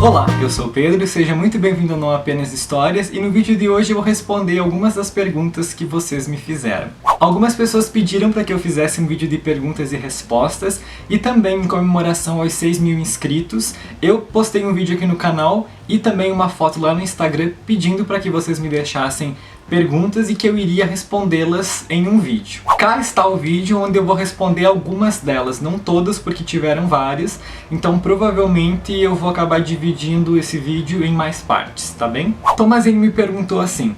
Olá, eu sou o Pedro e seja muito bem-vindo ao Não Apenas Histórias, e no vídeo de hoje eu vou responder algumas das perguntas que vocês me fizeram. Algumas pessoas pediram para que eu fizesse um vídeo de perguntas e respostas, e também em comemoração aos 6.000 inscritos, eu postei um vídeo aqui no canal e também uma foto lá no Instagram pedindo para que vocês me deixassem perguntas e que eu iria respondê-las em um vídeo. Cá está o vídeo onde eu vou responder algumas delas, não todas porque tiveram várias, então provavelmente eu vou acabar dividindo esse vídeo em mais partes, tá bem? Tomazinho me perguntou assim: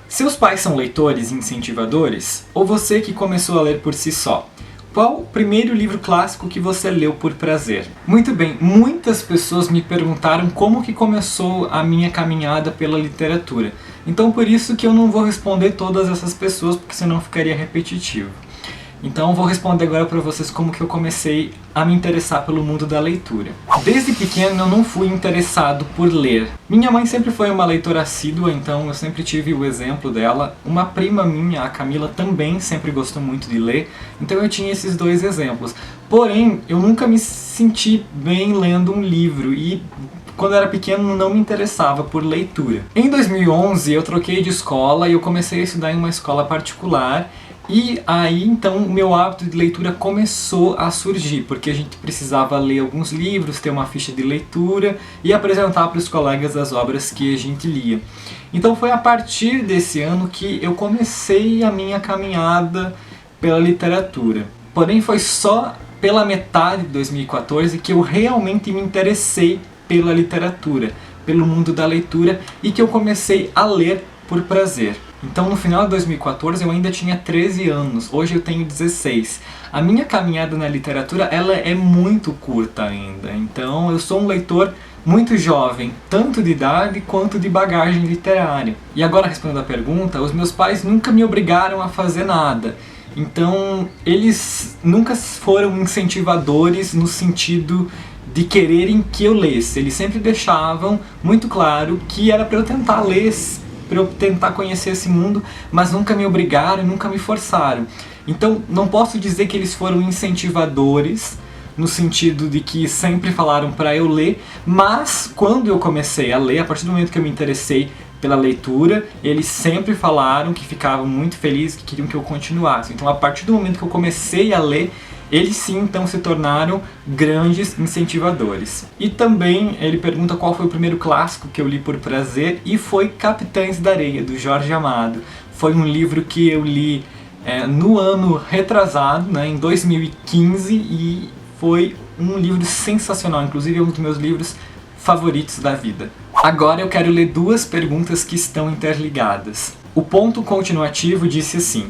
seus pais são leitores e incentivadores? Ou você que começou a ler por si só? Qual o primeiro livro clássico que você leu por prazer? Muito bem, muitas pessoas me perguntaram como que começou a minha caminhada pela literatura. Então por isso que eu não vou responder todas essas pessoas, porque senão ficaria repetitivo. Então eu vou responder agora para vocês como que eu comecei a me interessar pelo mundo da leitura. Desde pequeno eu não fui interessado por ler. Minha mãe sempre foi uma leitora assídua, então eu sempre tive o exemplo dela. Uma prima minha, a Camila, também sempre gostou muito de ler, então eu tinha esses dois exemplos. Porém, eu nunca me senti bem lendo um livro e quando eu era pequeno não me interessava por leitura. Em 2011 eu troquei de escola e eu comecei a estudar em uma escola particular. E aí então o meu hábito de leitura começou a surgir, porque a gente precisava ler alguns livros, ter uma ficha de leitura e apresentar para os colegas as obras que a gente lia. Então foi a partir desse ano que eu comecei a minha caminhada pela literatura. Porém foi só pela metade de 2014 que eu realmente me interessei pela literatura, pelo mundo da leitura, e que eu comecei a ler por prazer. Então no final de 2014 eu ainda tinha 13 anos, hoje eu tenho 16. A minha caminhada na literatura ela é muito curta ainda, então eu sou um leitor muito jovem, tanto de idade quanto de bagagem literária. E agora respondendo a pergunta, os meus pais nunca me obrigaram a fazer nada. Então eles nunca foram incentivadores no sentido de quererem que eu lesse. Eles sempre deixavam muito claro que era para eu tentar ler, para eu tentar conhecer esse mundo, mas nunca me obrigaram, nunca me forçaram. Então não posso dizer que eles foram incentivadores no sentido de que sempre falaram para eu ler, mas quando eu comecei a ler, a partir do momento que eu me interessei pela leitura, eles sempre falaram que ficavam muito felizes, que queriam que eu continuasse. Então a partir do momento que eu comecei a ler, eles sim então se tornaram grandes incentivadores. E também ele pergunta qual foi o primeiro clássico que eu li por prazer, e foi Capitães da Areia, do Jorge Amado. Foi um livro que eu li no ano retrasado, né, em 2015, e foi um livro sensacional, inclusive é um dos meus livros favoritos da vida. Agora eu quero ler duas perguntas que estão interligadas. O ponto continuativo disse assim: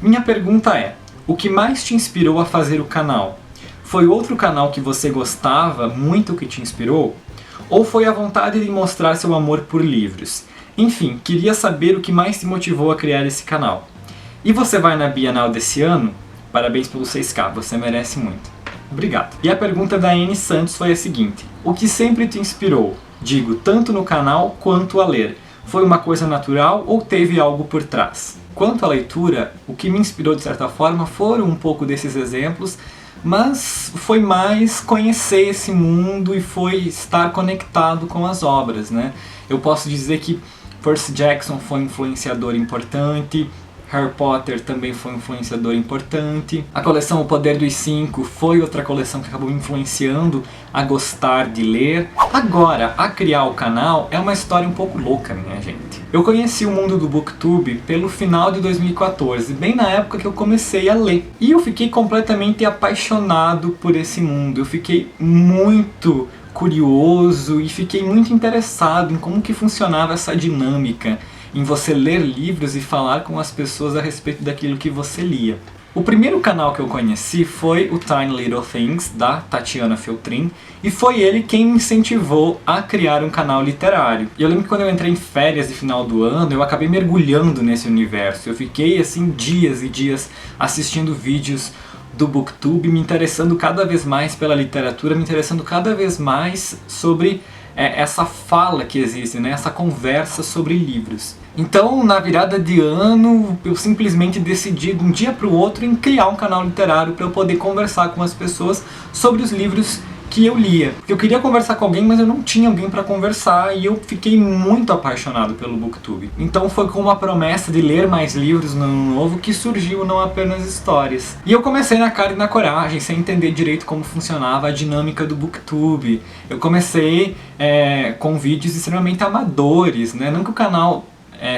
minha pergunta é: o que mais te inspirou a fazer o canal? Foi outro canal que você gostava muito que te inspirou? Ou foi a vontade de mostrar seu amor por livros? Enfim, queria saber o que mais te motivou a criar esse canal. E você vai na Bienal desse ano? Parabéns pelo 6K, você merece muito. Obrigado. E a pergunta da Anne Santos foi a seguinte: o que sempre te inspirou? Digo, tanto no canal quanto a ler. Foi uma coisa natural ou teve algo por trás? Quanto à leitura, o que me inspirou de certa forma foram um pouco desses exemplos, mas foi mais conhecer esse mundo e foi estar conectado com as obras, né? Eu posso dizer que Percy Jackson foi um influenciador importante, Harry Potter também foi um influenciador importante. A coleção O Poder dos Cinco foi outra coleção que acabou me influenciando a gostar de ler. Agora, a criar o canal é uma história um pouco louca, minha gente. Eu conheci o mundo do BookTube pelo final de 2014, bem na época que eu comecei a ler. E eu fiquei completamente apaixonado por esse mundo. Eu fiquei muito curioso e fiquei muito interessado em como que funcionava essa dinâmica em você ler livros e falar com as pessoas a respeito daquilo que você lia. O primeiro canal que eu conheci foi o Tiny Little Things, da Tatiana Feltrin, e foi ele quem me incentivou a criar um canal literário. E eu lembro que quando eu entrei em férias de final do ano, eu acabei mergulhando nesse universo. Eu fiquei assim dias e dias assistindo vídeos do BookTube, me interessando cada vez mais pela literatura, me interessando cada vez mais sobre essa fala que existe, né? Essa conversa sobre livros. Então, na virada de ano, eu simplesmente decidi de um dia para o outro em criar um canal literário para eu poder conversar com as pessoas sobre os livros que eu lia. Porque eu queria conversar com alguém, mas eu não tinha alguém para conversar e eu fiquei muito apaixonado pelo Booktube. Então foi com uma promessa de ler mais livros no ano novo que surgiu Não Apenas Histórias. E eu comecei na cara e na coragem, sem entender direito como funcionava a dinâmica do Booktube. Eu comecei com vídeos extremamente amadores, né? Não que o canal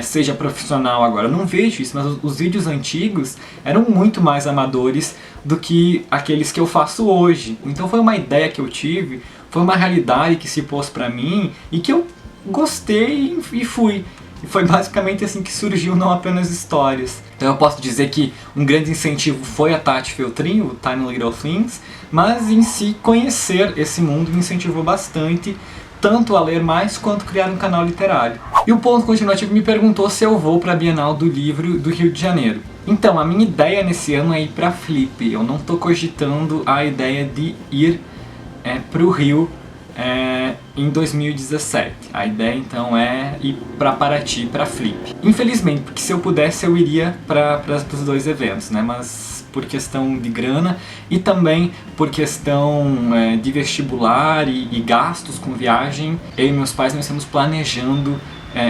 seja profissional agora, eu não vejo isso, mas os vídeos antigos eram muito mais amadores do que aqueles que eu faço hoje. Então foi uma ideia que eu tive, foi uma realidade que se pôs pra mim e que eu gostei e fui. E foi basicamente assim que surgiu Não Apenas Histórias. Então eu posso dizer que um grande incentivo foi a Tati Feltrin, o Tiny Little Things, mas em si conhecer esse mundo me incentivou bastante, tanto a ler mais quanto criar um canal literário. E o ponto continuativo me perguntou se eu vou para a Bienal do Livro do Rio de Janeiro. Então, a minha ideia nesse ano é ir para Flip. Eu não estou cogitando a ideia de ir para o Rio em 2017. A ideia então é ir para Paraty, para Flip. Infelizmente, porque se eu pudesse eu iria para os dois eventos, né? Mas por questão de grana e também por questão de vestibular e gastos com viagem, eu e meus pais nós estamos planejando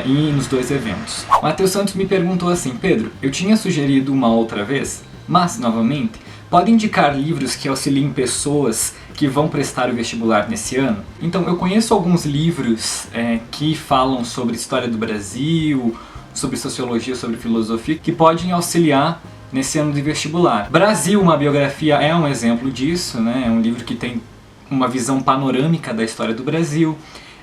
ir nos dois eventos. O Matheus Santos me perguntou assim: Pedro, eu tinha sugerido uma outra vez, mas novamente, pode indicar livros que auxiliem pessoas que vão prestar o vestibular nesse ano? Então, eu conheço alguns livros que falam sobre história do Brasil, sobre sociologia, sobre filosofia, que podem auxiliar nesse ano de vestibular. Brasil, uma biografia, é um exemplo disso, né? É um livro que tem uma visão panorâmica da história do Brasil.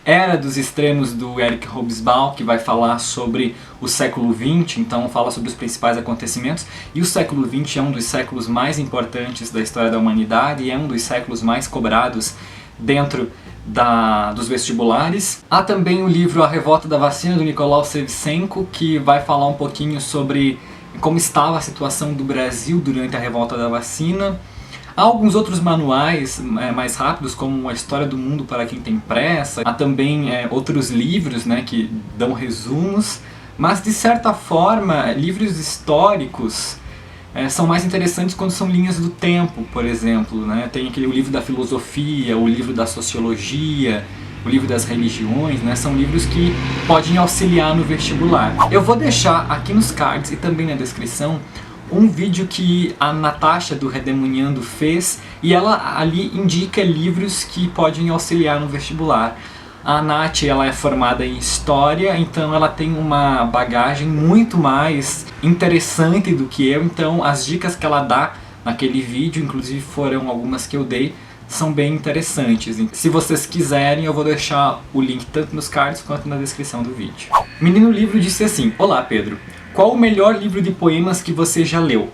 Era dos Extremos, do Eric Hobsbawm, que vai falar sobre o século XX, então fala sobre os principais acontecimentos. E o século XX é um dos séculos mais importantes da história da humanidade e é um dos séculos mais cobrados dentro dos vestibulares. Há também o livro A Revolta da Vacina, do Nicolau Shevchenko, que vai falar um pouquinho sobre como estava a situação do Brasil durante a Revolta da Vacina. Há alguns outros manuais mais rápidos, como A História do Mundo para Quem Tem Pressa. Há também outros livros, né, que dão resumos, mas de certa forma, livros históricos são mais interessantes quando são linhas do tempo, por exemplo, né? Tem o livro da filosofia, o livro da sociologia, o livro das religiões, né? São livros que podem auxiliar no vestibular. Eu vou deixar aqui nos cards e também na descrição um vídeo que a Natasha do Redemunhando fez e ela ali indica livros que podem auxiliar no vestibular. A Nath, ela é formada em História, então ela tem uma bagagem muito mais interessante do que eu, então as dicas que ela dá naquele vídeo, inclusive foram algumas que eu dei, são bem interessantes. Se vocês quiserem, eu vou deixar o link tanto nos cards quanto na descrição do vídeo. Menino Livro disse assim: Olá Pedro, qual o melhor livro de poemas que você já leu?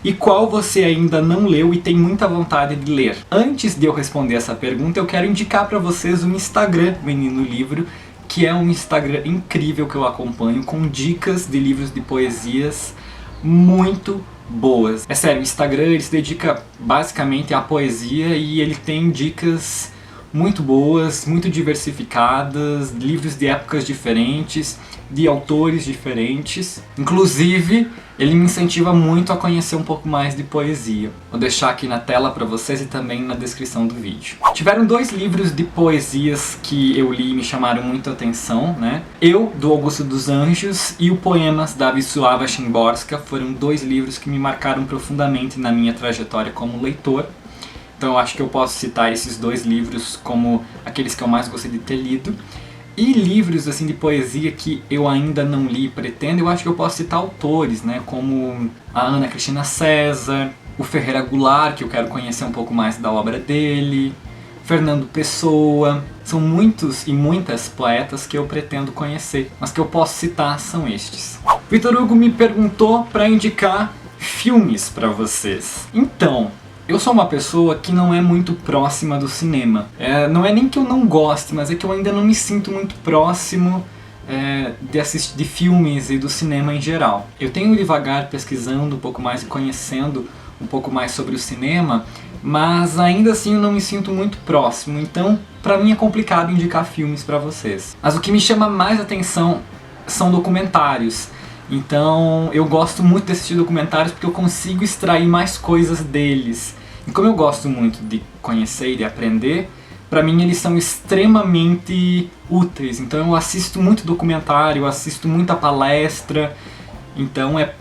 E qual você ainda não leu e tem muita vontade de ler? Antes de eu responder essa pergunta, eu quero indicar para vocês o Instagram Menino Livro, que é um Instagram incrível que eu acompanho, com dicas de livros de poesias muito boas. É sério, o Instagram ele se dedica basicamente à poesia e ele tem dicas muito boas, muito diversificadas, livros de épocas diferentes, de autores diferentes. Inclusive, ele me incentiva muito a conhecer um pouco mais de poesia. Vou deixar aqui na tela para vocês e também na descrição do vídeo. Tiveram dois livros de poesias que eu li e me chamaram muito a atenção, né? Eu, do Augusto dos Anjos, e o Poemas, da Wisława Szymborska, foram dois livros que me marcaram profundamente na minha trajetória como leitor. Então eu acho que eu posso citar esses dois livros como aqueles que eu mais gostei de ter lido. E livros assim de poesia que eu ainda não li e pretendo, eu acho que eu posso citar autores, né, como a Ana Cristina César, o Ferreira Goulart, que eu quero conhecer um pouco mais da obra dele, Fernando Pessoa. São muitos e muitas poetas que eu pretendo conhecer, mas que eu posso citar são estes. Vitor Hugo me perguntou para indicar filmes para vocês. Então, eu sou uma pessoa que não é muito próxima do cinema. Não é nem que eu não goste, mas é que eu ainda não me sinto muito próximo de filmes e do cinema em geral. Eu tenho devagar pesquisando um pouco mais e conhecendo um pouco mais sobre o cinema, mas ainda assim eu não me sinto muito próximo, então pra mim é complicado indicar filmes pra vocês. Mas o que me chama mais atenção são documentários. Então eu gosto muito de assistir documentários porque eu consigo extrair mais coisas deles. E como eu gosto muito de conhecer e de aprender, pra mim eles são extremamente úteis. Então eu assisto muito documentário, eu assisto muita palestra, então é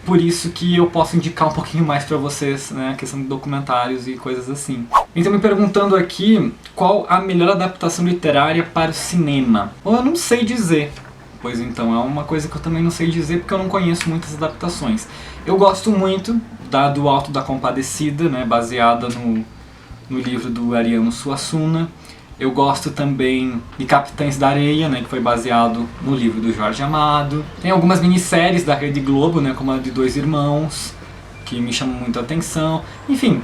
por isso que eu posso indicar um pouquinho mais pra vocês, né, a questão de documentários e coisas assim. Então me perguntando aqui, qual a melhor adaptação literária para o cinema? Bom, eu não sei dizer. Pois então, é uma coisa que eu também não sei dizer porque eu não conheço muitas adaptações. Eu gosto muito do Alto da Compadecida, né, baseada no livro do Ariano Suassuna. Eu gosto também de Capitães da Areia, né, que foi baseado no livro do Jorge Amado. Tem algumas minisséries da Rede Globo, né, como a de Dois Irmãos, que me chamam muito a atenção. Enfim,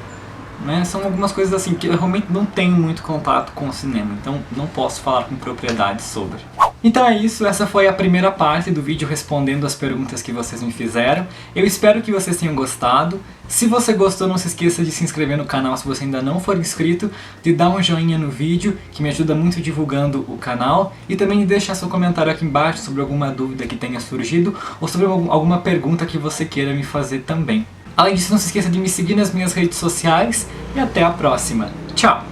né, são algumas coisas assim que eu realmente não tenho muito contato com o cinema, então não posso falar com propriedade sobre. Então é isso, essa foi a primeira parte do vídeo respondendo as perguntas que vocês me fizeram. Eu espero que vocês tenham gostado. Se você gostou, não se esqueça de se inscrever no canal se você ainda não for inscrito, de dar um joinha no vídeo, que me ajuda muito divulgando o canal, e também de deixar seu comentário aqui embaixo sobre alguma dúvida que tenha surgido, ou sobre alguma pergunta que você queira me fazer também. Além disso, não se esqueça de me seguir nas minhas redes sociais, e até a próxima. Tchau!